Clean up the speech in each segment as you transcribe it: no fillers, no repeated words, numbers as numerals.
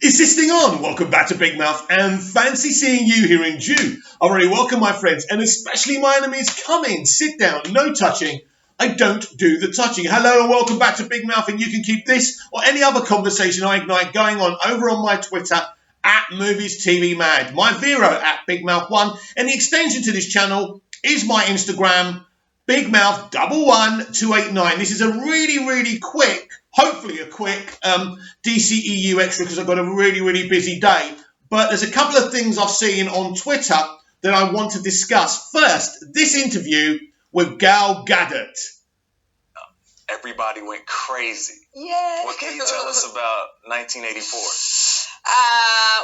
Is this thing on? Welcome back to Big Mouth, and fancy seeing you here in June. I already welcome my friends, and especially my enemies. Come in, sit down, no touching. I don't do the touching. Hello and welcome back to Big Mouth, and you can keep this or any other conversation I ignite going on over on my Twitter at Movies TV Mad, my Vero at Big Mouth 1, and the extension to this channel is my Instagram, Big Mouth 11289. This is a really quick, hopefully a quick dceu extra because I've got a really busy day. But there's a couple of things I've seen on Twitter that I want to discuss. First, this interview with Gadot. Everybody went crazy. Yeah. What can you tell us about 1984?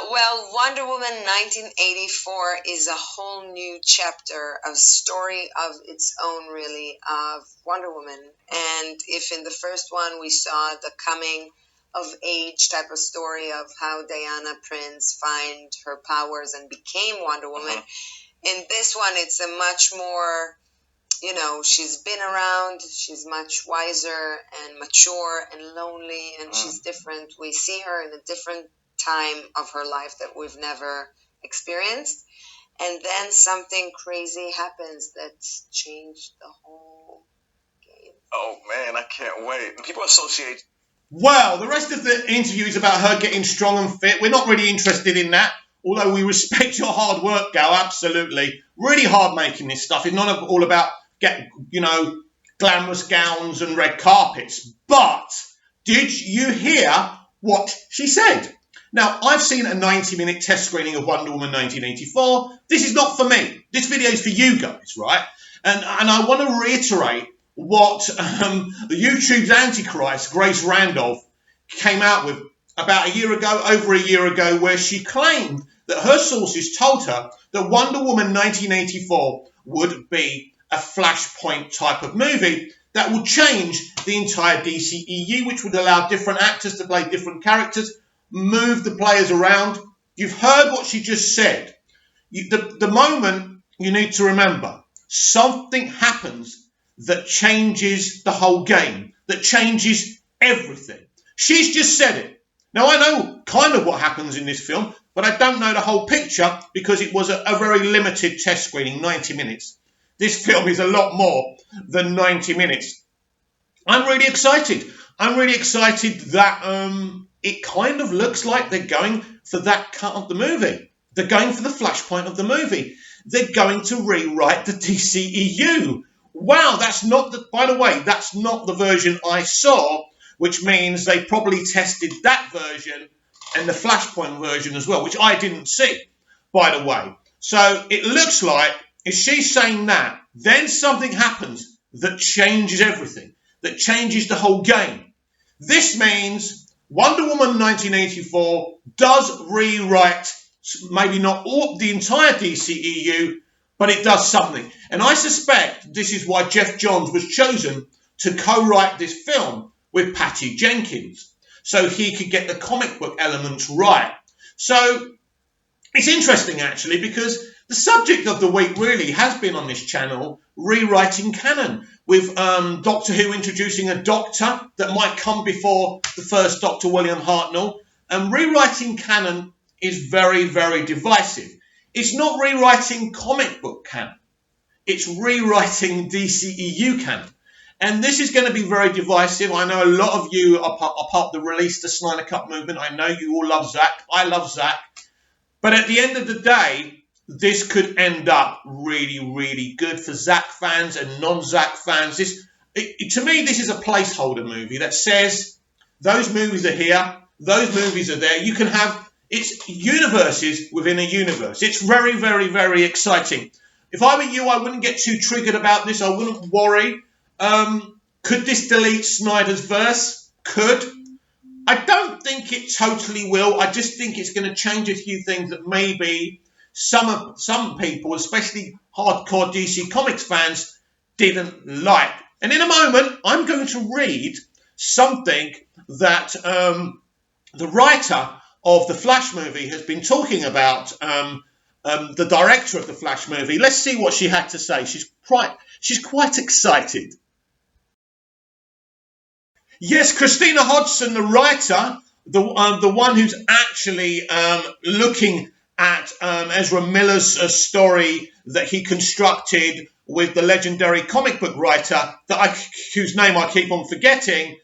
Well, Wonder Woman 1984 is a whole new chapter, a story of its own, really, of Wonder Woman. And if in the first one we saw the coming of age type of story of how Diana Prince find her powers and became Wonder Woman, in this one it's a much more, she's been around, she's much wiser and mature and lonely, and she's different. We see her in a different time of her life that we've never experienced, and then something crazy happens that changed the whole game. Oh man, I can't wait. People associate. Well, the rest of the interview is about her getting strong and fit. We're not really interested in that, although we respect your hard work, Gal, absolutely. Really hard making this stuff. It's not all about glamorous gowns and red carpets. But did you hear what she said? Now, I've seen a 90-minute test screening of Wonder Woman 1984. This is not for me. This video is for you guys, right? And I want to reiterate what the YouTube's Antichrist, Grace Randolph, came out with about over a year ago, where she claimed that her sources told her that Wonder Woman 1984 would be a Flashpoint type of movie that would change the entire DCEU, which would allow different actors to play different characters, move the players around. You've heard what she just said. The moment you need to remember, something happens that changes the whole game, that changes everything. She's just said it. Now, I know kind of what happens in this film, but I don't know the whole picture because it was a very limited test screening, 90 minutes. This film is a lot more than 90 minutes. I'm really excited. I'm really excited that it kind of looks like they're going for that cut of the movie. They're going for the Flashpoint of the movie. They're going to rewrite the DCEU. Wow, by the way, that's not the version I saw, which means they probably tested that version and the Flashpoint version as well, which I didn't see, by the way. So it looks like if she's saying that, then something happens that changes everything, that changes the whole game. This means Wonder Woman 1984 does rewrite, maybe not all the entire DCEU, but it does something. And I suspect this is why Jeff Johns was chosen to co-write this film with Patty Jenkins, so he could get the comic book elements right. So it's interesting, actually, because the subject of the week really has been on this channel, rewriting canon, with Doctor Who introducing a doctor that might come before the first Dr. William Hartnell. And rewriting canon is very divisive. It's not rewriting comic book canon. It's rewriting DCEU canon. And this is going to be very divisive. I know a lot of you are part of the Release the Snyder Cut movement. I know you all love Zack. I love Zack. But at the end of the day, this could end up really good for Zack fans and non-Zack fans. To me, this is a placeholder movie that says those movies are here, those movies are there. You can have, it's universes within a universe. It's very exciting. If I were you, I wouldn't get too triggered about this. I wouldn't worry. Could this delete Snyder's verse? Could. I don't think it totally will. I just think it's going to change a few things that maybe some people, especially hardcore DC Comics fans, didn't like. And in a moment, I'm going to read something that the writer of the Flash movie has been talking about, the director of the Flash movie. Let's see what she had to say. She's quite excited. Yes, Christina Hodgson, the writer the one who's actually looking at Ezra Miller's story that he constructed with the legendary comic book writer whose name I keep on forgetting.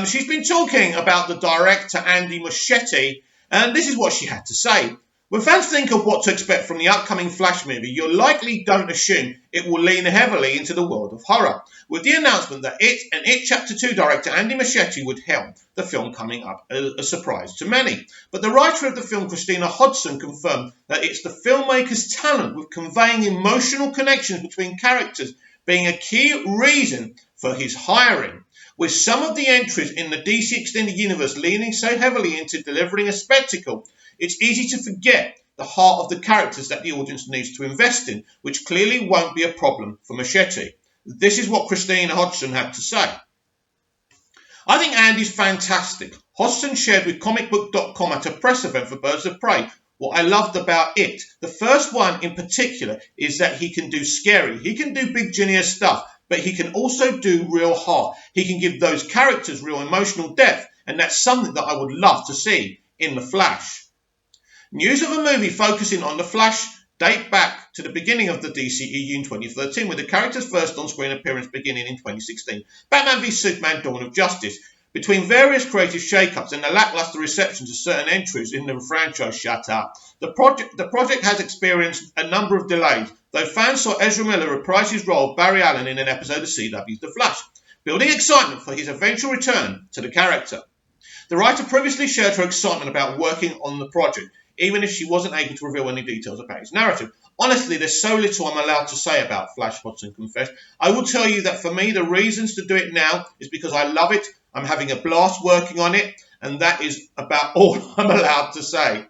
She's been talking about the director, Andy Muschietti, and this is what she had to say. When fans think of what to expect from the upcoming Flash movie, you likely don't assume it will lean heavily into the world of horror, with the announcement that It Chapter 2 director Andy Muschietti would helm the film coming up a surprise to many. But the writer of the film, Christina Hodson, confirmed that it's the filmmaker's talent with conveying emotional connections between characters being a key reason for his hiring. With some of the entries in the DC Extended Universe leaning so heavily into delivering a spectacle, it's easy to forget the heart of the characters that the audience needs to invest in, which clearly won't be a problem for Muschietti. This is what Christina Hodson had to say. I think Andy's fantastic. Hodson shared with comicbook.com at a press event for Birds of Prey what I loved about it. The first one in particular is that he can do scary. He can do big genius stuff, but he can also do real heart. He can give those characters real emotional depth, and that's something that I would love to see in The Flash. News of a movie focusing on The Flash date back to the beginning of the DCEU in 2013, with the character's first on-screen appearance beginning in 2016, Batman v Superman: Dawn of Justice. Between various creative shake-ups and the lackluster reception to certain entries in the franchise, the project has experienced a number of delays, though fans saw Ezra Miller reprise his role of Barry Allen in an episode of CW's The Flash, building excitement for his eventual return to the character. The writer previously shared her excitement about working on the project, even if she wasn't able to reveal any details about his narrative. Honestly, there's so little I'm allowed to say about Flash, Hodson confessed. I will tell you that for me, the reasons to do it now is because I love it, I'm having a blast working on it, and that is about all I'm allowed to say.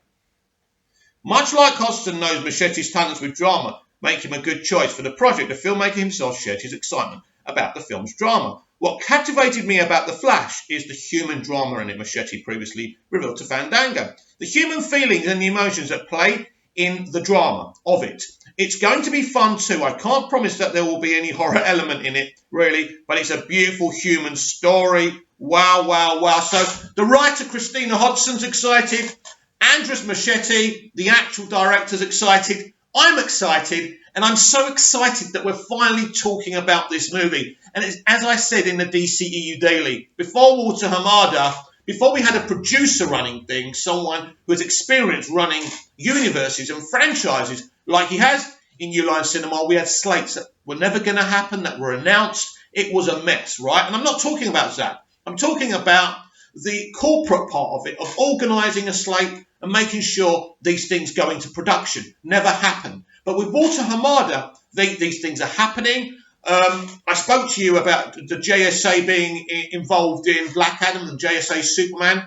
Much like Hodson knows Muschietti's talents with drama make him a good choice for the project, the filmmaker himself shared his excitement about the film's drama. What captivated me about The Flash is the human drama in it, Muschietti previously revealed to Fandango. The human feelings and the emotions that play in the drama of it. It's going to be fun too. I can't promise that there will be any horror element in it, really, but it's a beautiful human story. Wow, wow, wow. So the writer, Christina Hodson's excited. Andres Muschietti, the actual director's excited. I'm excited. And I'm so excited that we're finally talking about this movie. And it's, as I said in the DCEU Daily, before Walter Hamada, before we had a producer running things, someone who has experience running universes and franchises like he has in New Line Cinema, we had slates that were never going to happen, that were announced. It was a mess, right? And I'm not talking about that. I'm talking about the corporate part of it, of organising a slate and making sure these things go into production. Never happened. But with Walter Hamada, these things are happening. I spoke to you about the JSA being involved in Black Adam and JSA Superman.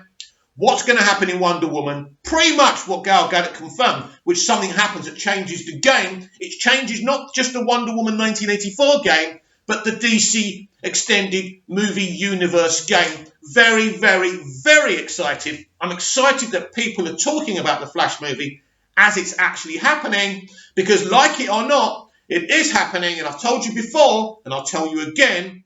What's going to happen in Wonder Woman? Pretty much what Gal Gadot confirmed, which something happens that changes the game. It changes not just the Wonder Woman 1984 game, but the DC Extended Movie Universe game. Very, very, very excited. I'm excited that people are talking about the Flash movie as it's actually happening, because like it or not, it is happening, and I've told you before, and I'll tell you again,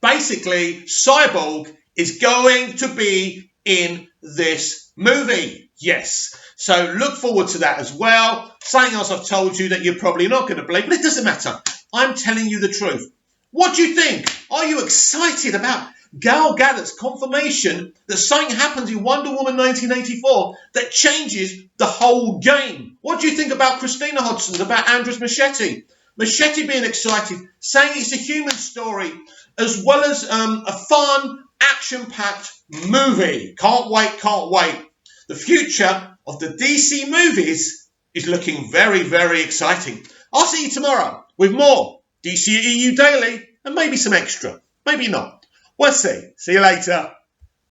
basically, Cyborg is going to be in this movie. Yes. So look forward to that as well. Something else I've told you that you're probably not going to believe, but it doesn't matter. I'm telling you the truth. What do you think? Are you excited about Gal Gadot's confirmation that something happens in Wonder Woman 1984 that changes the whole game? What do you think about Christina Hodson, about Andres Muschietti? Muschietti being excited, saying it's a human story, as well as a fun, action-packed movie. Can't wait, can't wait. The future of the DC movies is looking very, very exciting. I'll see you tomorrow with more DCEU Daily and maybe some extra. Maybe not. We'll see. See you later.